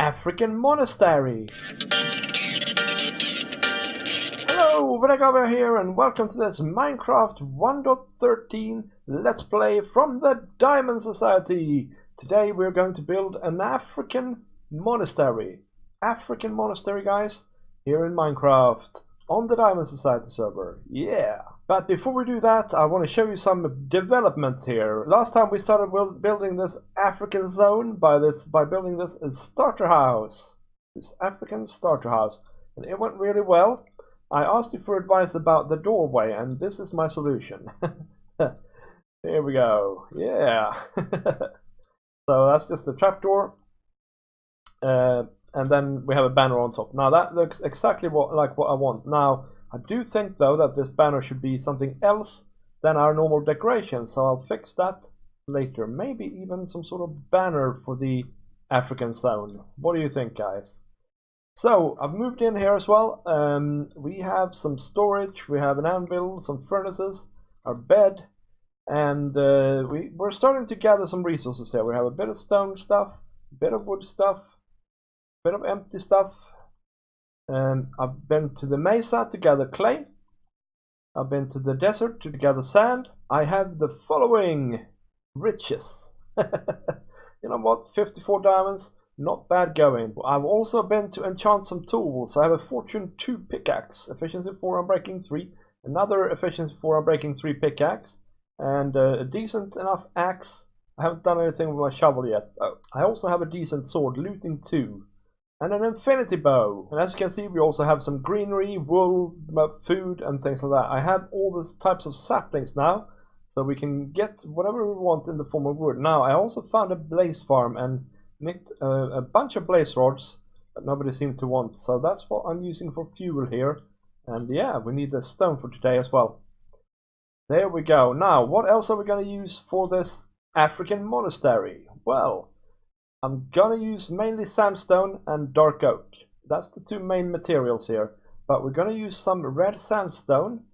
African Monastery. Hello, Vi-Da-Gavia here, and welcome to this Minecraft 1.13 Let's Play from the Diamond Society. Today we're going to build an African monastery. African monastery, guys, here in Minecraft on the Diamond Society server. Yeah! But before we do that, I want to show you some developments here. Last time we started building this African zone by building this starter house. This African starter house. And it went really well. I asked you for advice about the doorway, and this is my solution. Here we go. Yeah. So that's just a trapdoor. And then we have a banner on top. Now that looks exactly like what I want. Now, I do think though that this banner should be something else than our normal decoration, so I'll fix that later. Maybe even some sort of banner for the African zone. What do you think, guys? So I've moved in here as well. We have some storage, we have an anvil, some furnaces, our bed, and we're starting to gather some resources here. We have a bit of stone stuff, a bit of wood stuff, a bit of empty stuff. I've been to the mesa to gather clay. I've been to the desert to gather sand. I have the following riches. You know what? 54 diamonds. Not bad going. I've also been to enchant some tools. I have a Fortune 2 pickaxe, efficiency 4 unbreaking 3, another efficiency 4 unbreaking 3 pickaxe, and a decent enough axe. I haven't done anything with my shovel yet. Oh, I also have a decent sword, looting 2, and an infinity bow. And as you can see, we also have some greenery, wool, food, and things like that. I have all these types of saplings now, so we can get whatever we want in the form of wood. Now, I also found a blaze farm and nicked a bunch of blaze rods that nobody seemed to want, so that's what I'm using for fuel here. And yeah, we need the stone for today as well. There we go. Now, what else are we going to use for this African monastery? Well, I'm going to use mainly sandstone and dark oak. That's the two main materials here, but we're going to use some red sandstone,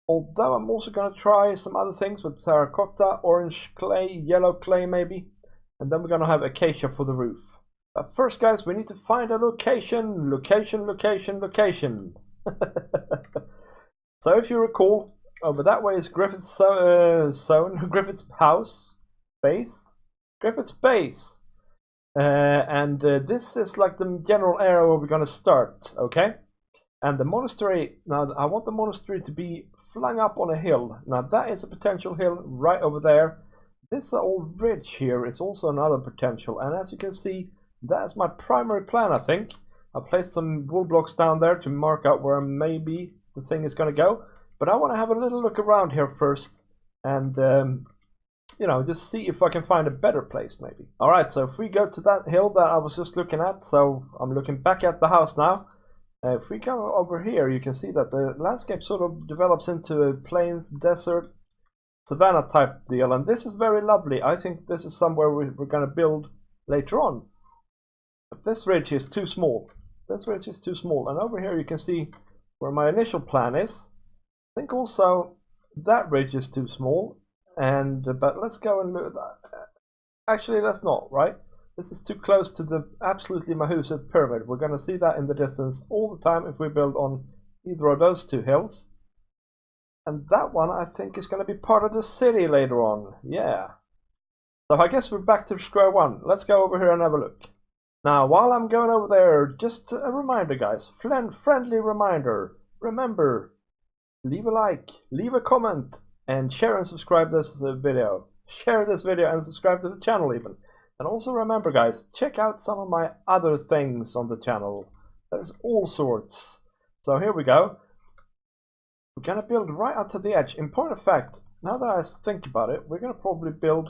although I'm also going to try some other things with terracotta, orange clay, yellow clay maybe. And then we're going to have acacia for the roof. But first, guys, we need to find a location. Location. So if you recall, over that way is Griffith's Griffith's house. Griffith's base. And this is like the general area where we're going to start, okay? And the monastery, now I want the monastery to be flung up on a hill. Now that is a potential hill right over there. This old ridge here is also another potential, and as you can see, that's my primary plan, I think. I placed some wool blocks down there to mark out where maybe the thing is going to go, but I want to have a little look around here first, and you know, just see if I can find a better place maybe. Alright, so if we go to that hill that I was just looking at, so I'm looking back at the house now. If we come over here, you can see that the landscape sort of develops into a plains, desert, savanna type deal, and this is very lovely. I think this is somewhere we're going to build later on. But this ridge is too small. This ridge is too small, and over here you can see where my initial plan is. I think also that ridge is too small, and but let's go and look at that. Actually, let's not, right? This is too close to the absolutely massive pyramid. We're going to see that in the distance all the time if we build on either of those two hills. And that one, I think, is going to be part of the city later on. Yeah. So I guess we're back to square one. Let's go over here and have a look. Now, while I'm going over there, just a reminder, guys. Friendly reminder. Remember, leave a like, leave a comment, and share and subscribe this video. Share this video and subscribe to the channel even. And also remember, guys, check out some of my other things on the channel. There's all sorts. So here we go. We're going to build right out to the edge. In point of fact, now that I think about it, we're going to probably build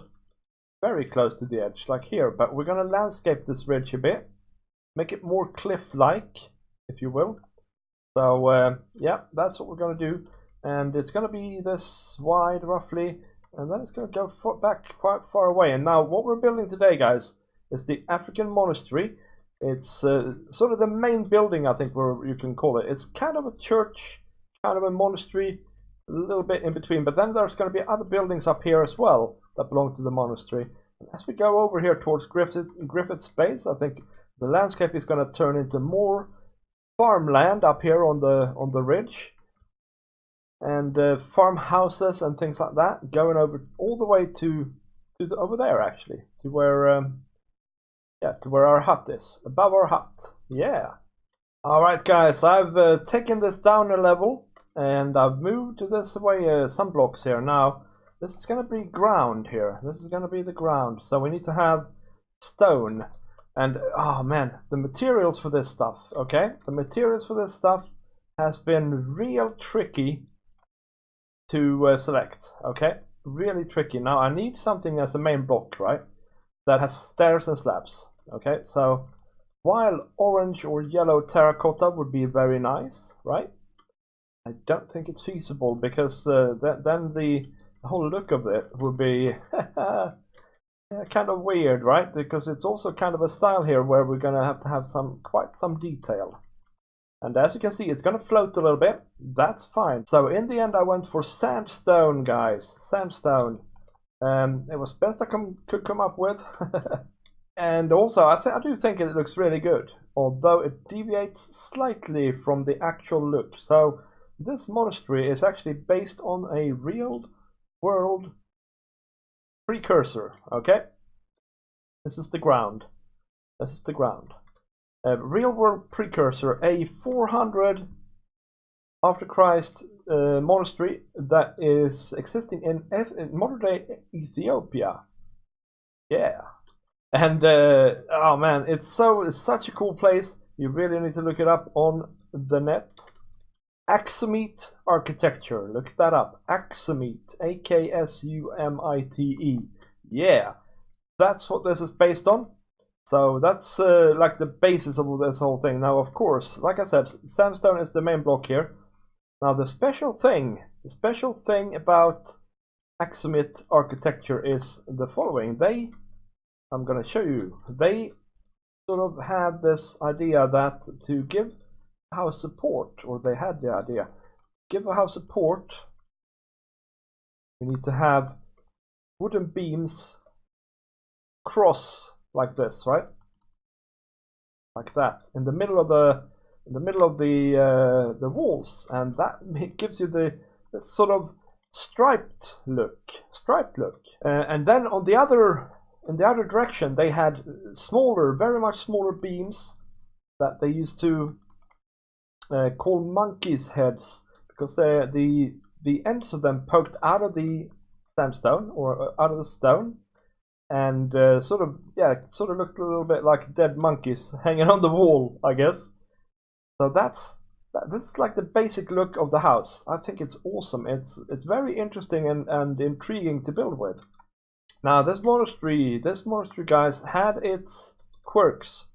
very close to the edge, like here. But we're going to landscape this ridge a bit. Make it more cliff-like, if you will. So, yeah, that's what we're going to do. And it's going to be this wide, roughly. And then it's going to go back quite far away. And now, what we're building today, guys, is the African monastery. It's sort of the main building, I think, you can call it. It's kind of a church, kind of a monastery, a little bit in between, but then there's going to be other buildings up here as well that belong to the monastery. And as we go over here towards Griffith's base, I think The landscape is going to turn into more farmland up here on the ridge, and farmhouses and things like that, going over all the way to over there, actually, to where to where our hut is, above our hut. Yeah. All right, guys, I've taken this down a level, and I've moved this away some blocks here. Now this is going to be ground here. This is going to be the ground, so we need to have stone. And oh man, the materials for this stuff, okay? The materials for this stuff has been real tricky to select, okay? Really tricky. Now I need something as a main block, right? That has stairs and slabs, okay? So while orange or yellow terracotta would be very nice, right? I don't think it's feasible, because then the whole look of it would be kind of weird, right? Because it's also kind of a style here where we're gonna have to have quite some detail. And as you can see, it's gonna float a little bit. That's fine. So in the end, I went for sandstone, guys. Sandstone. It was best I could come up with. And also, I do think it looks really good, although it deviates slightly from the actual look. So this monastery is actually based on a real world precursor, okay? This is the ground. This is the ground. A real world precursor, a 400 after Christ monastery that is existing in modern day Ethiopia. Yeah. And oh man, it's such a cool place. You really need to look it up on the net. Aksumite Architecture. Look that up. Aksumite. Aksumite. Yeah. That's what this is based on. So that's like the basis of this whole thing. Now, of course, like I said, sandstone is the main block here. Now, the special thing about Aksumite Architecture is the following. I'm going to show you. They sort of had this idea that to give a house support, or they had the idea, give a house support, we need to have wooden beams cross like this, right? Like that, in the middle of the walls, and that gives you this sort of striped look. And then on the other. In the other direction, they had smaller, very much smaller beams that they used to call monkeys' heads, because the ends of them poked out of the sandstone or out of the stone, and sort of looked a little bit like dead monkeys hanging on the wall, I guess. So this is like the basic look of the house. I think it's awesome. It's very interesting and intriguing to build with. Now this monastery, guys, had its quirks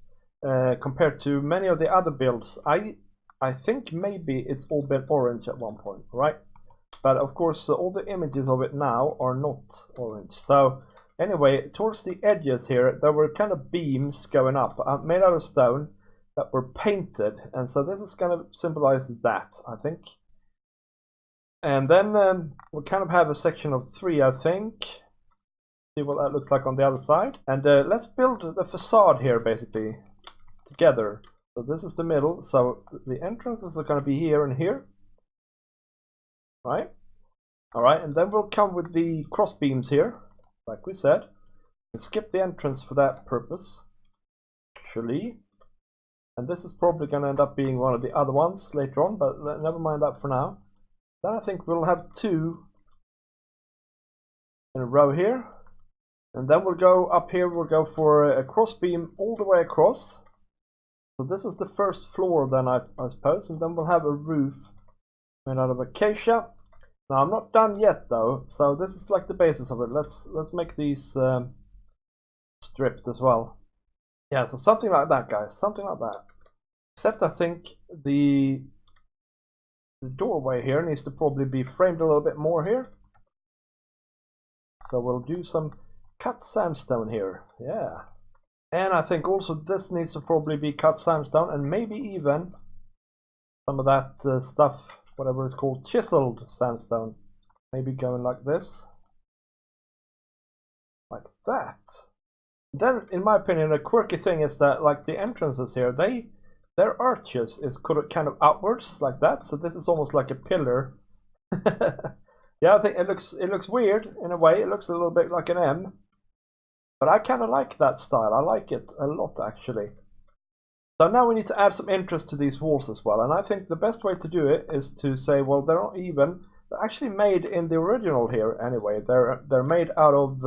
compared to many of the other builds. I think maybe it's all been orange at one point, right? But of course, all the images of it now are not orange. So anyway, towards the edges here, there were kind of beams going up, made out of stone, that were painted, and so this is going to symbolize that, I think. And then we'll kind of have a section of 3, I think. See what that looks like on the other side. And let's build the facade here, basically, together. So this is the middle, so the entrances are going to be here and here. Right? Alright, and then we'll come with the cross beams here, like we said. We'll skip the entrance for that purpose, actually. And this is probably going to end up being one of the other ones later on, but never mind that for now. Then I think we'll have 2 in a row here. And then we'll go up here, we'll go for a cross beam all the way across. So this is the first floor then, I suppose. And then we'll have a roof made out of acacia. Now I'm not done yet though, so this is like the basis of it. Let's make these stripped as well. Yeah, so something like that, guys, something like that. Except I think the doorway here needs to probably be framed a little bit more here. So we'll do some cut sandstone here, yeah. And I think also this needs to probably be cut sandstone, and maybe even some of that stuff, whatever it's called, chiseled sandstone. Maybe going like this. Like that. Then, in my opinion, a quirky thing is that, like, the entrances here, their arches is kind of outwards like that. So this is almost like a pillar. Yeah, I think it looks weird in a way. It looks a little bit like an M, but I kind of like that style. I like it a lot, actually. So now we need to add some interest to these walls as well, and I think the best way to do it is to say, well, they're not even. They're actually made in the original here anyway. They're made out of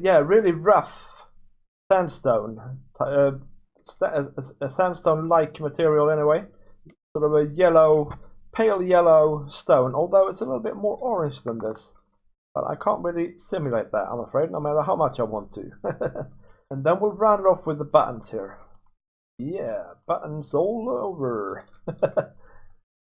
yeah, really rough sandstone, a sandstone-like material anyway. Sort of a yellow, pale yellow stone, although it's a little bit more orange than this. But I can't really simulate that, I'm afraid, no matter how much I want to. And then we'll round it off with the buttons here. Yeah, buttons all over.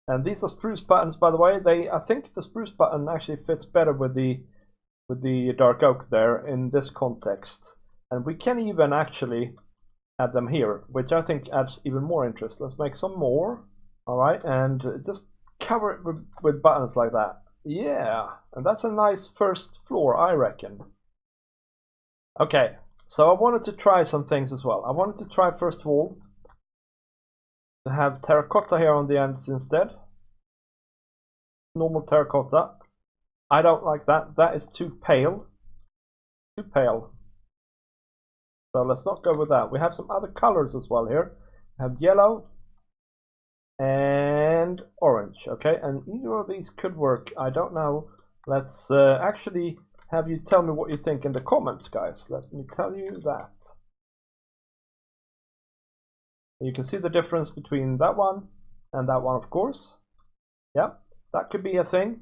And these are spruce buttons, by the way. I think the spruce button actually fits better with the dark oak there in this context. And we can even actually add them here, which I think adds even more interest. Let's make some more. Alright, and just cover it with buttons like that. Yeah, and that's a nice first floor, I reckon. Okay, so I wanted to try some things as well. I wanted to try, first of all, to have terracotta here on the ends instead. Normal terracotta. I don't like that. That is too pale. Too pale. So let's not go with that. We have some other colors as well here. We have yellow and orange. Okay, and either of these could work. I don't know. Let's actually have you tell me what you think in the comments, guys. Let me tell you that. You can see the difference between that one and that one, of course. Yeah, that could be a thing.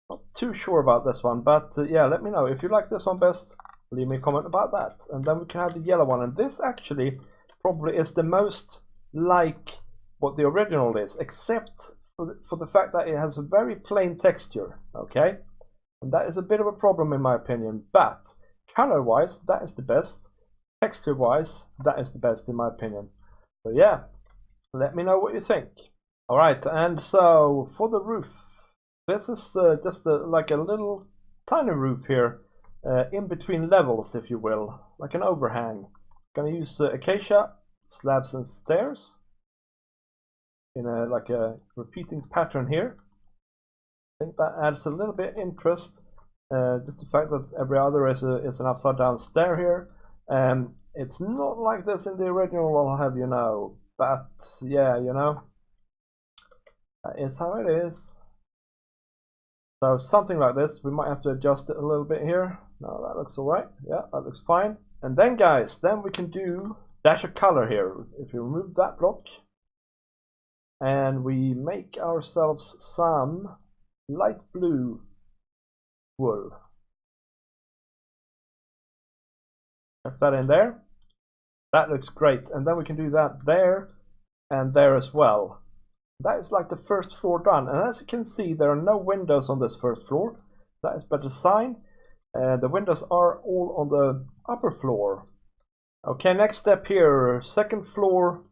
Not too sure about this one, but yeah, let me know if you like this one best. Leave me a comment about that, and then we can have the yellow one. And this actually probably is the most like what the original is, except for the fact that it has a very plain texture. Okay, and that is a bit of a problem in my opinion. But color-wise, that is the best. Texture-wise, that is the best in my opinion. So yeah, let me know what you think. All right, and so for the roof. This is just like a little tiny roof here, in between levels, if you will, like an overhang. Gonna use acacia slabs and stairs in like a repeating pattern here. I think that adds a little bit interest. Just the fact that every other is an upside down stair here. It's not like this in the original, I'll have you know. But yeah, you know, that is how it is. So something like this, we might have to adjust it a little bit here. No, that looks alright. Yeah, that looks fine. And then guys, then we can do dash of color here. If we remove that block and we make ourselves some light blue wool. Tuck that in there. That looks great. And then we can do that there and there as well. That is like the first floor done, and as you can see, there are no windows on this first floor. That is by design. The windows are all on the upper floor. Okay, next step here, second floor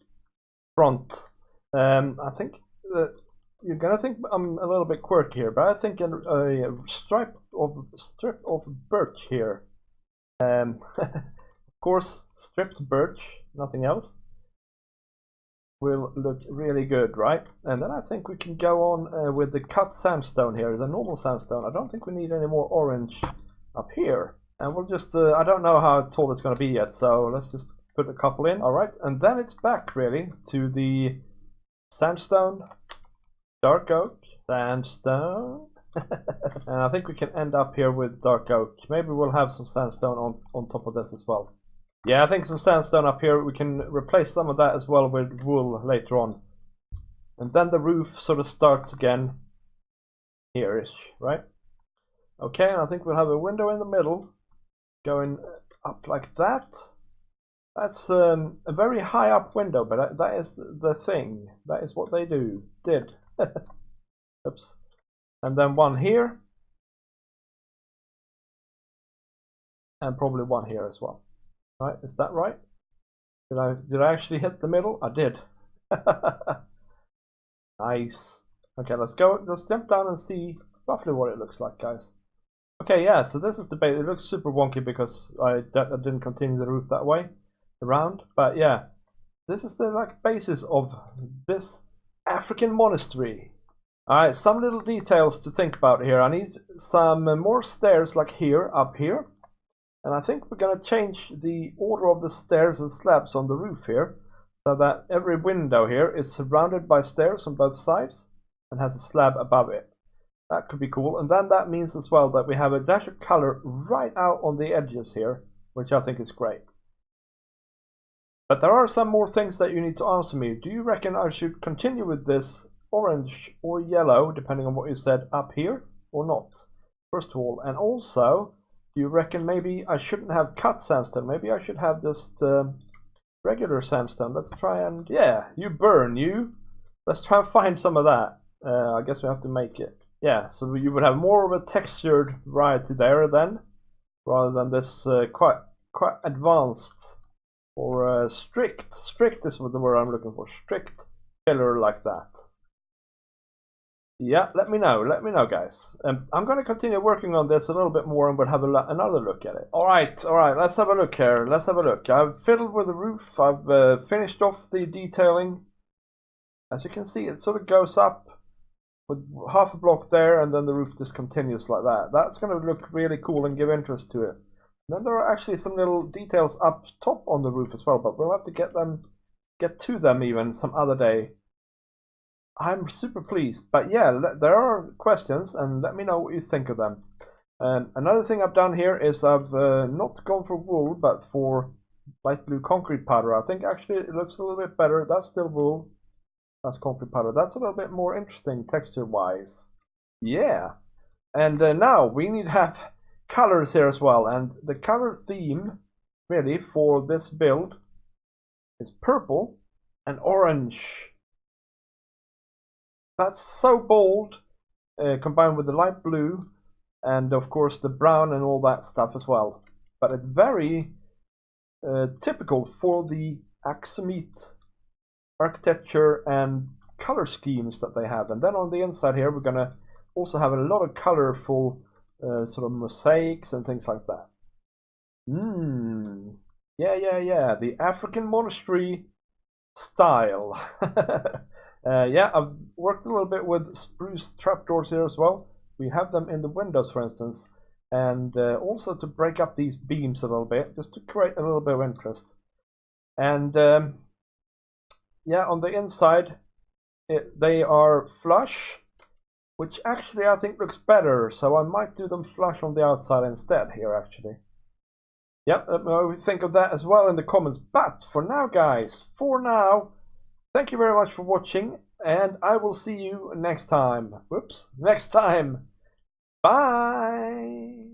front. I think you're gonna think I'm a little bit quirky here, but I think a strip of birch here. Of course, stripped birch, nothing else. Will look really good, right? And then I think we can go on with the cut sandstone here, the normal sandstone. I don't think we need any more orange up here. And we'll just, I don't know how tall it's going to be yet, so let's just put a couple in. Alright, and then it's back really to the sandstone, dark oak, sandstone. And I think we can end up here with dark oak. Maybe we'll have some sandstone on top of this as well. Yeah, I think some sandstone up here. We can replace some of that as well with wool later on. And then the roof sort of starts again here-ish, right? Okay, and I think we'll have a window in the middle going up like that. That's a very high up window, but that is the thing. That is what they did. Oops. And then one here. And probably one here as well. Right, is that right? Did I actually hit the middle? I did. Nice. Okay, let's jump down and see roughly what it looks like, guys. Okay, yeah, so this is the base. It looks super wonky because I didn't continue the roof that way around. But yeah, this is the like basis of this African monastery. Alright, some little details to think about here. I need some more stairs like here, up here. And I think we're going to change the order of the stairs and slabs on the roof here, so that every window here is surrounded by stairs on both sides and has a slab above it. That could be cool. And then that means as well that we have a dash of color right out on the edges here, which I think is great. But there are some more things that you need to answer me. Do you reckon I should continue with this orange or yellow, depending on what you said, up here or not? First of all, and also, do you reckon maybe I shouldn't have cut sandstone? Maybe I should have just regular sandstone. Let's try and, yeah, you burn, you. Let's try and find some of that. I guess we have to make it. Yeah, so you would have more of a textured variety there then, rather than this quite advanced or strict. Strict is the word I'm looking for. Strict pillar like that. Yeah, let me know, guys. I'm going to continue working on this a little bit more and we'll have another look at it. All right, let's have a look here. Let's have a look. I've fiddled with the roof. I've finished off the detailing. As you can see, it sort of goes up with half a block there, and then the roof just continues like that. That's going to look really cool and give interest to it. And then there are actually some little details up top on the roof as well, but we'll have to get to them even some other day. I'm super pleased, but yeah, there are questions, and let me know what you think of them. Another thing I've done here is I've not gone for wool, but for light blue concrete powder. I think actually it looks a little bit better. That's still wool. That's concrete powder. That's a little bit more interesting texture-wise. Yeah. And now we need to have colors here as well. And the color theme, really, for this build is purple and orange. That's so bold, combined with the light blue, and of course the brown and all that stuff as well. But it's very typical for the Aksumite architecture and color schemes that they have. And then on the inside here we're gonna also have a lot of colorful sort of mosaics and things like that. Yeah, the African monastery style. Yeah, I've worked a little bit with spruce trapdoors here as well. We have them in the windows, for instance, and also to break up these beams a little bit, just to create a little bit of interest. And yeah, on the inside, they are flush, which actually I think looks better. So I might do them flush on the outside instead here, actually. Yep, let me know what you think of that as well in the comments. But for now, guys, thank you very much for watching, and I will see you next time. Whoops, next time. Bye.